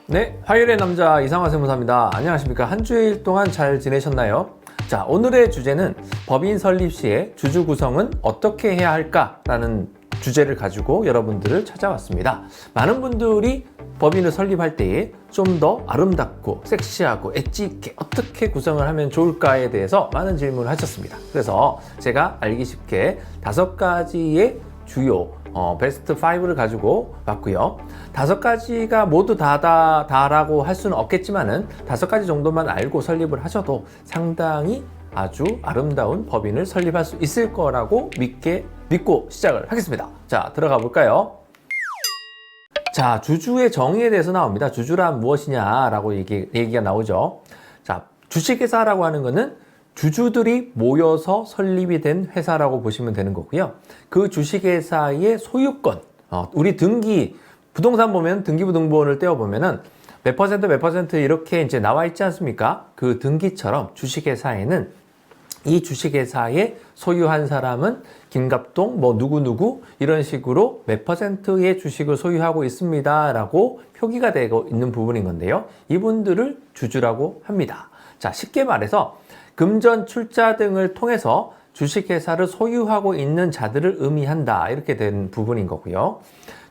네, 화요일의 남자 이상화 세무사입니다. 안녕하십니까? 한 주일 동안 잘 지내셨나요? 자, 오늘의 주제는 법인 설립 시에 주주 구성은 어떻게 해야 할까라는 주제를 가지고 여러분들을 찾아왔습니다. 많은 분들이 법인을 설립할 때에 좀 더 아름답고 섹시하고 엣지 있게 어떻게 구성을 하면 좋을까에 대해서 많은 질문을 하셨습니다. 그래서 제가 알기 쉽게 5가지의 주요 베스트 5를 가지고 왔고요. 5가지가 모두 다라고 할 수는 없겠지만은 5가지 정도만 알고 설립을 하셔도 상당히 아주 아름다운 법인을 설립할 수 있을 거라고 믿고 시작을 하겠습니다. 자, 들어가 볼까요? 자, 주주의 정의에 대해서 나옵니다. 주주란 무엇이냐라고 얘기가 나오죠. 자, 주식회사라고 하는 것은 주주들이 모여서 설립이 된 회사라고 보시면 되는 거고요. 그 주식회사의 소유권, 우리 부동산 보면 등기부등본을 떼어보면은 몇 퍼센트 이렇게 이제 나와 있지 않습니까? 그 등기처럼 주식회사에는 이 주식회사에 소유한 사람은 김갑동, 누구 이런 식으로 몇 퍼센트의 주식을 소유하고 있습니다 라고 표기가 되고 있는 부분인 건데요. 이분들을 주주라고 합니다. 자, 쉽게 말해서 금전, 출자 등을 통해서 주식회사를 소유하고 있는 자들을 의미한다. 이렇게 된 부분인 거고요.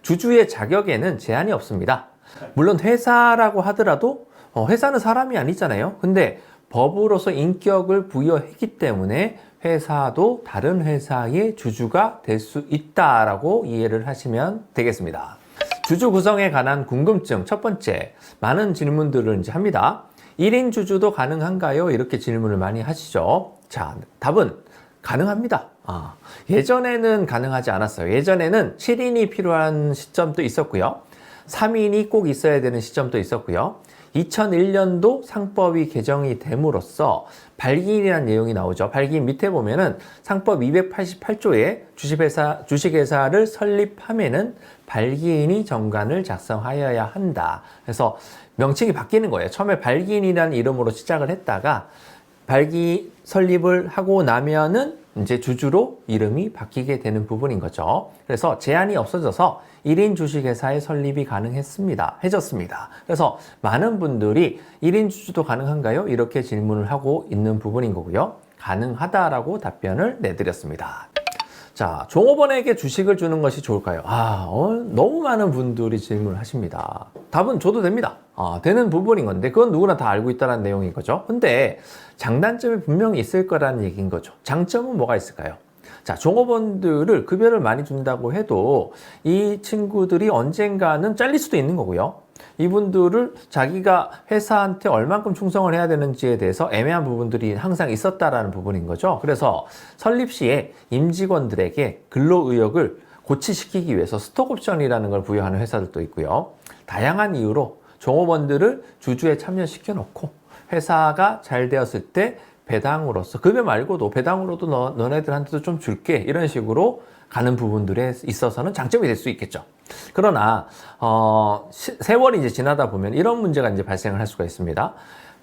주주의 자격에는 제한이 없습니다. 물론 회사라고 하더라도 회사는 사람이 아니잖아요. 근데 법으로서 인격을 부여했기 때문에 회사도 다른 회사의 주주가 될 수 있다라고 이해를 하시면 되겠습니다. 주주 구성에 관한 궁금증 첫 번째, 많은 질문들을 이제 합니다. 1인 주주도 가능한가요? 이렇게 질문을 많이 하시죠. 자, 답은 가능합니다. 예전에는 가능하지 않았어요. 예전에는 7인이 필요한 시점도 있었고요. 3인이 꼭 있어야 되는 시점도 있었고요. 2001년도 상법이 개정이 됨으로써 발기인이라는 내용이 나오죠. 발기인 밑에 보면은 상법 288조에 주식회사를 설립하면은 발기인이 정관을 작성하여야 한다. 그래서 명칭이 바뀌는 거예요. 처음에 발기인이라는 이름으로 시작을 했다가 설립을 하고 나면은 이제 주주로 이름이 바뀌게 되는 부분인 거죠. 그래서 제한이 없어져서 1인 주식회사의 설립이 해졌습니다. 그래서 많은 분들이 1인 주주도 가능한가요? 이렇게 질문을 하고 있는 부분인 거고요. 가능하다라고 답변을 내드렸습니다. 자, 종업원에게 주식을 주는 것이 좋을까요? 너무 많은 분들이 질문을 하십니다. 답은 줘도 됩니다. 되는 부분인 건데 그건 누구나 다 알고 있다는 내용인 거죠. 근데 장단점이 분명히 있을 거라는 얘기인 거죠. 장점은 뭐가 있을까요? 자, 종업원들을 급여를 많이 준다고 해도 이 친구들이 언젠가는 잘릴 수도 있는 거고요. 이분들을 자기가 회사한테 얼만큼 충성을 해야 되는지에 대해서 애매한 부분들이 항상 있었다라는 부분인 거죠. 그래서 설립 시에 임직원들에게 근로의욕을 고취시키기 위해서 스톡옵션이라는 걸 부여하는 회사들도 있고요. 다양한 이유로 종업원들을 주주에 참여시켜 놓고 회사가 잘 되었을 때 배당으로서, 급여 말고도 배당으로도 너네들한테도 좀 줄게, 이런 식으로 가는 부분들에 있어서는 장점이 될 수 있겠죠. 그러나 세월이 이제 지나다 보면 이런 문제가 이제 발생을 할 수가 있습니다.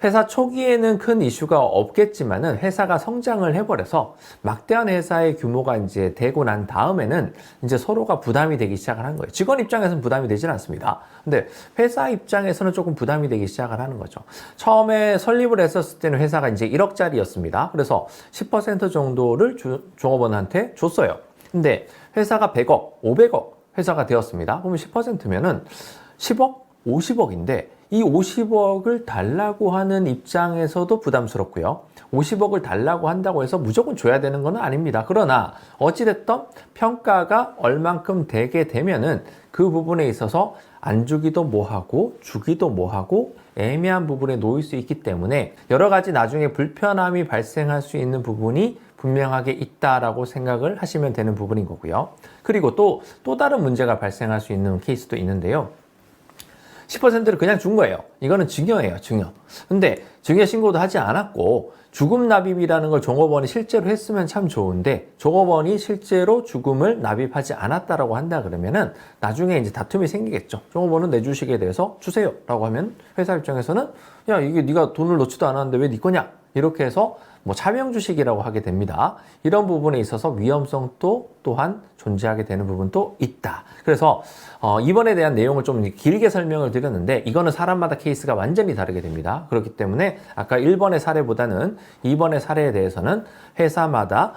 회사 초기에는 큰 이슈가 없겠지만은 회사가 성장을 해버려서 막대한 회사의 규모가 이제 되고 난 다음에는 이제 서로가 부담이 되기 시작을 하는 거예요. 직원 입장에서는 부담이 되진 않습니다. 근데 회사 입장에서는 조금 부담이 되기 시작을 하는 거죠. 처음에 설립을 했었을 때는 회사가 이제 1억짜리였습니다. 그래서 10% 정도를 종업원한테 줬어요. 근데 회사가 100억, 500억 회사가 되었습니다. 그러면 10%면은 10억, 50억인데 이 50억을 달라고 하는 입장에서도 부담스럽고요. 50억을 달라고 한다고 해서 무조건 줘야 되는 건 아닙니다. 그러나 어찌됐든 평가가 얼만큼 되게 되면은 그 부분에 있어서 안 주기도 뭐하고 주기도 뭐하고 애매한 부분에 놓일 수 있기 때문에 여러 가지 나중에 불편함이 발생할 수 있는 부분이 분명하게 있다라고 생각을 하시면 되는 부분인 거고요. 그리고 또 다른 문제가 발생할 수 있는 케이스도 있는데요. 10%를 그냥 준 거예요. 이거는 증여예요, 증여. 근데 증여 신고도 하지 않았고 죽음 납입이라는 걸 종업원이 실제로 했으면 참 좋은데 종업원이 실제로 죽음을 납입하지 않았다라고 한다 그러면은 나중에 이제 다툼이 생기겠죠. 종업원은 내 주식에 대해서 주세요라고 하면 회사 입장에서는 야, 이게 네가 돈을 넣지도 않았는데 왜 네 거냐? 이렇게 해서 뭐 차명 주식이라고 하게 됩니다. 이런 부분에 있어서 위험성도 또한 존재하게 되는 부분도 있다. 그래서 이번에 대한 내용을 좀 길게 설명을 드렸는데 이거는 사람마다 케이스가 완전히 다르게 됩니다. 그렇기 때문에 아까 1번의 사례보다는 2번의 사례에 대해서는 회사마다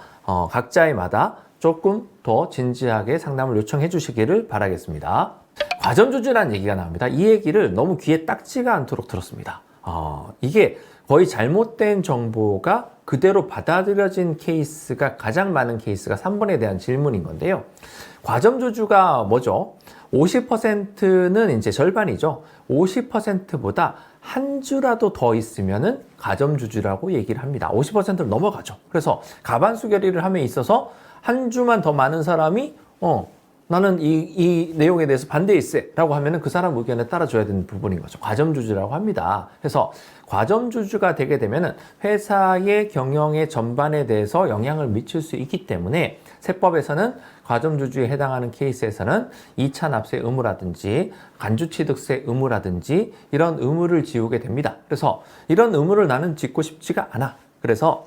각자의마다 조금 더 진지하게 상담을 요청해 주시기를 바라겠습니다. 과점주주라는 얘기가 나옵니다. 이 얘기를 너무 귀에 딱지가 않도록 들었습니다. 이게 거의 잘못된 정보가 그대로 받아들여진 케이스가 가장 많은 케이스가 3번에 대한 질문인 건데요. 과점주주가 뭐죠? 50%는 이제 절반이죠. 50%보다 한 주라도 더 있으면은 과점주주라고 얘기를 합니다. 50%를 넘어가죠. 그래서 가반수 결의를 함에 있어서 한 주만 더 많은 사람이 나는 이 내용에 대해서 반대일세 라고 하면은 그 사람 의견에 따라줘야 되는 부분인 거죠. 과점주주라고 합니다. 그래서 과점주주가 되게 되면은 회사의 경영의 전반에 대해서 영향을 미칠 수 있기 때문에 세법에서는 과점주주에 해당하는 케이스에서는 2차 납세 의무라든지 간주취득세 의무라든지 이런 의무를 지우게 됩니다. 그래서 이런 의무를 나는 짓고 싶지가 않아. 그래서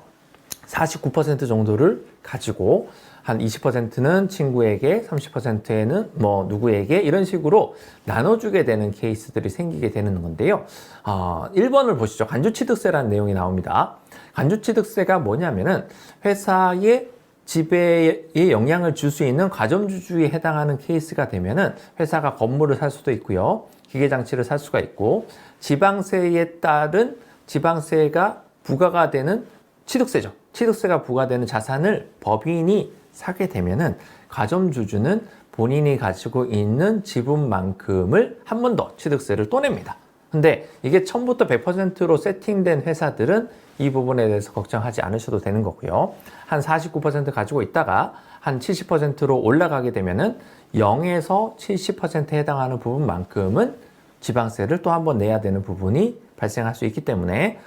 49% 정도를 가지고 한 20%는 친구에게, 30%에는 뭐 누구에게 이런 식으로 나눠주게 되는 케이스들이 생기게 되는 건데요. 1번을 보시죠. 간주취득세라는 내용이 나옵니다. 간주취득세가 뭐냐면은 회사의 지배에 영향을 줄 수 있는 과점주주에 해당하는 케이스가 되면은 회사가 건물을 살 수도 있고요. 기계장치를 살 수가 있고 지방세에 따른 지방세가 부과가 되는 취득세죠. 취득세가 부과되는 자산을 법인이 사게 되면은 과점주주는 본인이 가지고 있는 지분만큼을 한 번 더 취득세를 또 냅니다. 근데 이게 처음부터 100%로 세팅된 회사들은 이 부분에 대해서 걱정하지 않으셔도 되는 거고요. 한 49% 가지고 있다가 한 70%로 올라가게 되면은 0에서 70%에 해당하는 부분만큼은 지방세를 또 한 번 내야 되는 부분이 발생할 수 있기 때문에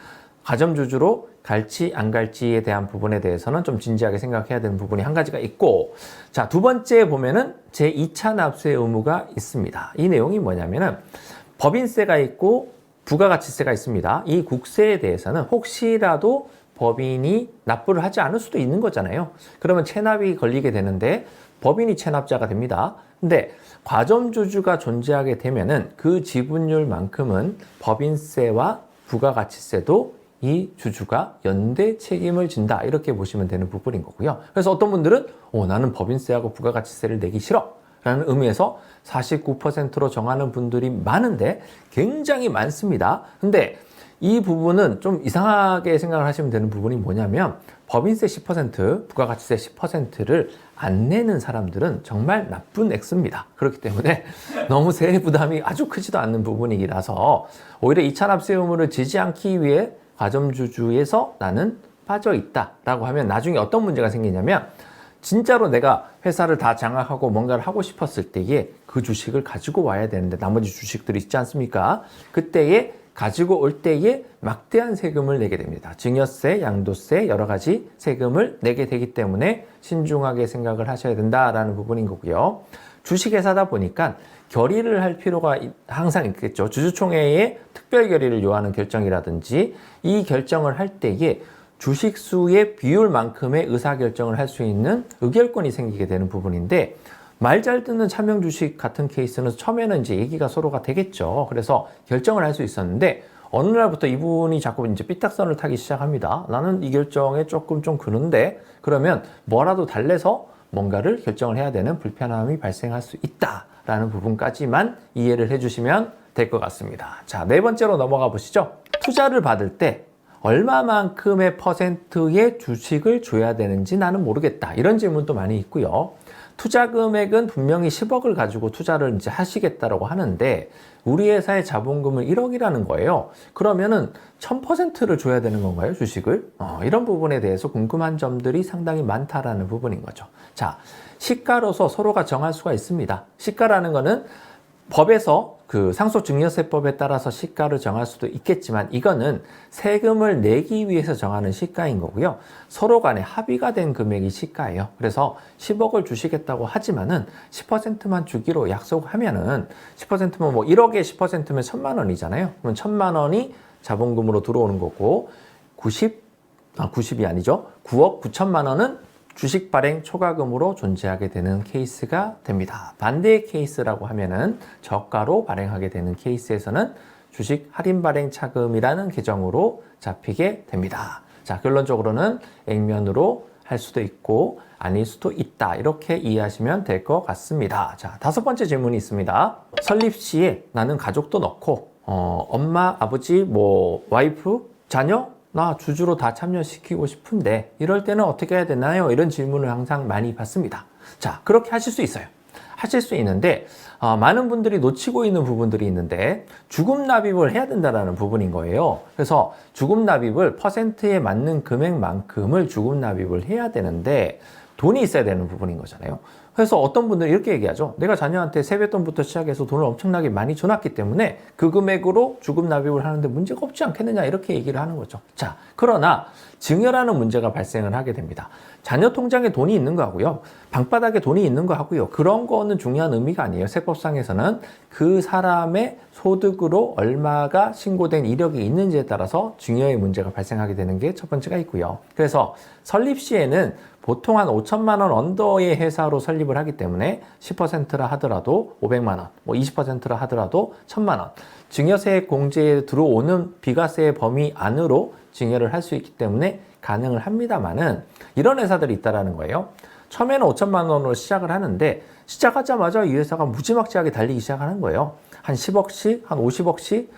과점주주로 갈지 안 갈지에 대한 부분에 대해서는 좀 진지하게 생각해야 되는 부분이 한 가지가 있고, 자, 두 번째 보면은 제2차 납세 의무가 있습니다. 이 내용이 뭐냐면은 법인세가 있고 부가가치세가 있습니다. 이 국세에 대해서는 혹시라도 법인이 납부를 하지 않을 수도 있는 거잖아요. 그러면 체납이 걸리게 되는데 법인이 체납자가 됩니다. 근데 과점주주가 존재하게 되면은 그 지분율만큼은 법인세와 부가가치세도 이 주주가 연대 책임을 진다, 이렇게 보시면 되는 부분인 거고요. 그래서 어떤 분들은 나는 법인세하고 부가가치세를 내기 싫어 라는 의미에서 49%로 정하는 분들이 많은데 굉장히 많습니다. 근데 이 부분은 좀 이상하게 생각을 하시면 되는 부분이 뭐냐면 법인세 10%, 부가가치세 10%를 안 내는 사람들은 정말 나쁜 액수입니다. 그렇기 때문에 너무 세액 부담이 아주 크지도 않는 부분이라서 오히려 2차 납세 의무를 지지 않기 위해 과점주주에서 나는 빠져 있다라고 하면 나중에 어떤 문제가 생기냐면 진짜로 내가 회사를 다 장악하고 뭔가를 하고 싶었을 때에 그 주식을 가지고 와야 되는데 나머지 주식들이 있지 않습니까? 그때에 가지고 올 때에 막대한 세금을 내게 됩니다. 증여세, 양도세, 여러 가지 세금을 내게 되기 때문에 신중하게 생각을 하셔야 된다라는 부분인 거고요. 주식회사다 보니까 결의를 할 필요가 항상 있겠죠. 주주총회의 특별 결의를 요하는 결정이라든지 이 결정을 할 때에 주식수의 비율만큼의 의사결정을 할 수 있는 의결권이 생기게 되는 부분인데 말 잘 듣는 차명주식 같은 케이스는 처음에는 이제 얘기가 서로가 되겠죠. 그래서 결정을 할 수 있었는데 어느 날부터 이분이 자꾸 이제 삐딱선을 타기 시작합니다. 나는 이 결정에 조금 좀 그런데 그러면 뭐라도 달래서 뭔가를 결정을 해야 되는 불편함이 발생할 수 있다라는 부분까지만 이해를 해주시면 될 것 같습니다. 자, 네 번째로 넘어가 보시죠. 투자를 받을 때 얼마만큼의 퍼센트의 주식을 줘야 되는지 나는 모르겠다. 이런 질문도 많이 있고요. 투자 금액은 분명히 10억을 가지고 투자를 이제 하시겠다라고 하는데 우리 회사의 자본금은 1억이라는 거예요. 그러면은 1000%를 줘야 되는 건가요, 주식을? 이런 부분에 대해서 궁금한 점들이 상당히 많다라는 부분인 거죠. 자, 시가로서 서로가 정할 수가 있습니다. 시가라는 거는 법에서 그 상속증여세법에 따라서 시가를 정할 수도 있겠지만 이거는 세금을 내기 위해서 정하는 시가인 거고요. 서로 간에 합의가 된 금액이 시가예요. 그래서 10억을 주시겠다고 하지만은 10%만 주기로 약속하면은 10%면 뭐 1억에 10%면 1000만 원이잖아요. 그러면 1000만 원이 자본금으로 들어오는 거고 90이 아니죠. 9억 9천만 원은 주식 발행 초과금으로 존재하게 되는 케이스가 됩니다. 반대의 케이스라고 하면은 저가로 발행하게 되는 케이스에서는 주식 할인 발행 차금이라는 계정으로 잡히게 됩니다. 자, 결론적으로는 액면으로 할 수도 있고 아닐 수도 있다. 이렇게 이해하시면 될 것 같습니다. 자, 5번째 질문이 있습니다. 설립 시에 나는 가족도 넣고 엄마, 아버지, 와이프, 자녀 나 주주로 다 참여시키고 싶은데 이럴 때는 어떻게 해야 되나요? 이런 질문을 항상 많이 받습니다. 자, 그렇게 하실 수 있어요. 하실 수 있는데 많은 분들이 놓치고 있는 부분들이 있는데 주금 납입을 해야 된다는 부분인 거예요. 그래서 주금 납입을 퍼센트에 맞는 금액만큼을 주금 납입을 해야 되는데 돈이 있어야 되는 부분인 거잖아요. 그래서 어떤 분들이 이렇게 얘기하죠. 내가 자녀한테 세뱃돈부터 시작해서 돈을 엄청나게 많이 줘놨기 때문에 그 금액으로 주금 납입을 하는데 문제가 없지 않겠느냐 이렇게 얘기를 하는 거죠. 자, 그러나 증여라는 문제가 발생을 하게 됩니다. 자녀 통장에 돈이 있는 거하고요. 방바닥에 돈이 있는 거하고요. 그런 거는 중요한 의미가 아니에요. 세법상에서는 그 사람의 소득으로 얼마가 신고된 이력이 있는지에 따라서 증여의 문제가 발생하게 되는 게 첫 번째가 있고요. 그래서 설립 시에는 보통 한 5천만 원 언더의 회사로 설립을 하기 때문에 10%라 하더라도 500만 원, 20%라 하더라도 1,000만 원. 증여세 공제에 들어오는 비과세 범위 안으로 증여를 할 수 있기 때문에 가능을 합니다만은 이런 회사들이 있다라는 거예요. 처음에는 5천만 원으로 시작을 하는데 시작하자마자 이 회사가 무지막지하게 달리기 시작하는 거예요. 한 10억씩, 한 50억씩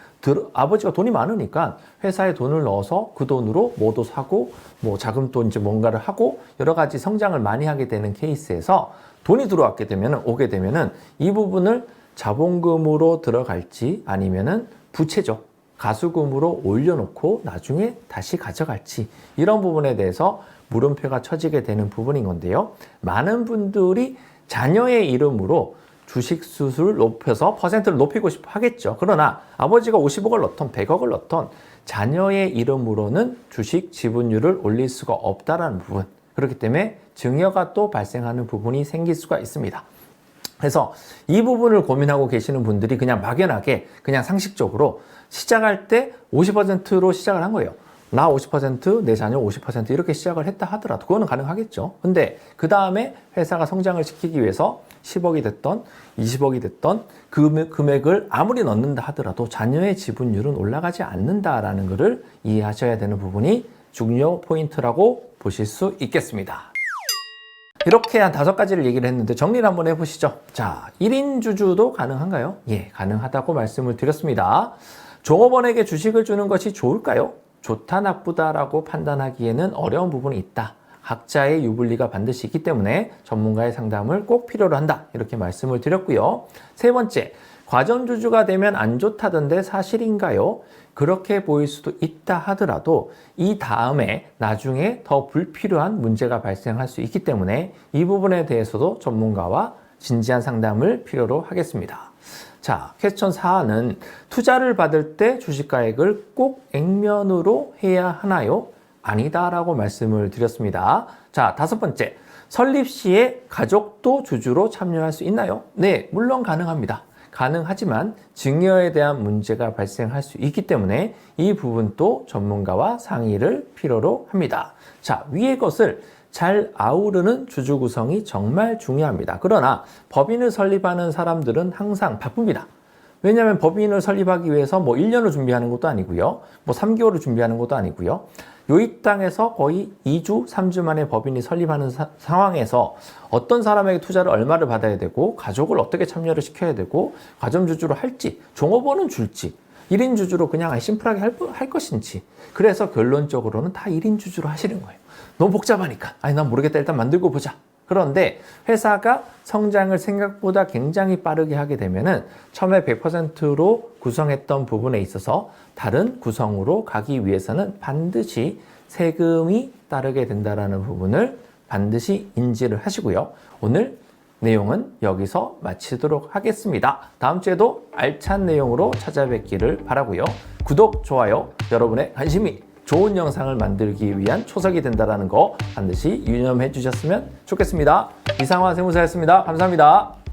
아버지가 돈이 많으니까 회사에 돈을 넣어서 그 돈으로 뭐도 사고 자금도 이제 뭔가를 하고 여러 가지 성장을 많이 하게 되는 케이스에서 돈이 들어왔게 되면은 오게 되면은 이 부분을 자본금으로 들어갈지 아니면은 부채죠. 가수금으로 올려놓고 나중에 다시 가져갈지 이런 부분에 대해서 물음표가 쳐지게 되는 부분인 건데요. 많은 분들이 자녀의 이름으로 주식 수수를 높여서 퍼센트를 높이고 싶어 하겠죠. 그러나 아버지가 50억을 넣던 100억을 넣던 자녀의 이름으로는 주식 지분율을 올릴 수가 없다라는 부분. 그렇기 때문에 증여가 또 발생하는 부분이 생길 수가 있습니다. 그래서 이 부분을 고민하고 계시는 분들이 그냥 막연하게 그냥 상식적으로 시작할 때 50%로 시작을 한 거예요. 나 50%, 내 자녀 50% 이렇게 시작을 했다 하더라도 그거는 가능하겠죠. 근데 그 다음에 회사가 성장을 시키기 위해서 10억이 됐던 20억이 됐던 그 금액을 아무리 넣는다 하더라도 자녀의 지분율은 올라가지 않는다라는 것을 이해하셔야 되는 부분이 중요 포인트라고 보실 수 있겠습니다. 이렇게 한 5가지를 얘기를 했는데 정리를 한번 해보시죠. 자, 1인 주주도 가능한가요? 예, 가능하다고 말씀을 드렸습니다. 종업원에게 주식을 주는 것이 좋을까요? 좋다 나쁘다라고 판단하기에는 어려운 부분이 있다. 각자의 유불리가 반드시 있기 때문에 전문가의 상담을 꼭 필요로 한다. 이렇게 말씀을 드렸고요. 3번째, 과점주주가 되면 안 좋다던데 사실인가요? 그렇게 보일 수도 있다 하더라도 이 다음에 나중에 더 불필요한 문제가 발생할 수 있기 때문에 이 부분에 대해서도 전문가와 진지한 상담을 필요로 하겠습니다. 자, 퀘스천 4는 투자를 받을 때 주식가액을 꼭 액면으로 해야 하나요? 아니다라고 말씀을 드렸습니다. 자, 5번째, 설립 시에 가족도 주주로 참여할 수 있나요? 네, 물론 가능합니다. 가능하지만 증여에 대한 문제가 발생할 수 있기 때문에 이 부분도 전문가와 상의를 필요로 합니다. 자, 위의 것을 잘 아우르는 주주 구성이 정말 중요합니다. 그러나 법인을 설립하는 사람들은 항상 바쁩니다. 왜냐하면 법인을 설립하기 위해서 1년을 준비하는 것도 아니고요. 3개월을 준비하는 것도 아니고요. 요이 땅에서 거의 2주, 3주 만에 법인이 설립하는 상황에서 어떤 사람에게 투자를 얼마를 받아야 되고 가족을 어떻게 참여를 시켜야 되고 과점주주로 할지, 종업원은 줄지 1인 주주로 그냥 심플하게 할 것인지 그래서 결론적으로는 다 1인 주주로 하시는 거예요. 너무 복잡하니까 난 모르겠다 일단 만들고 보자. 그런데 회사가 성장을 생각보다 굉장히 빠르게 하게 되면은 처음에 100%로 구성했던 부분에 있어서 다른 구성으로 가기 위해서는 반드시 세금이 따르게 된다는 부분을 반드시 인지를 하시고요. 오늘 내용은 여기서 마치도록 하겠습니다. 다음 주에도 알찬 내용으로 찾아뵙기를 바라고요. 구독, 좋아요, 여러분의 관심이 좋은 영상을 만들기 위한 초석이 된다는 거 반드시 유념해 주셨으면 좋겠습니다. 이상화 세무사였습니다. 감사합니다.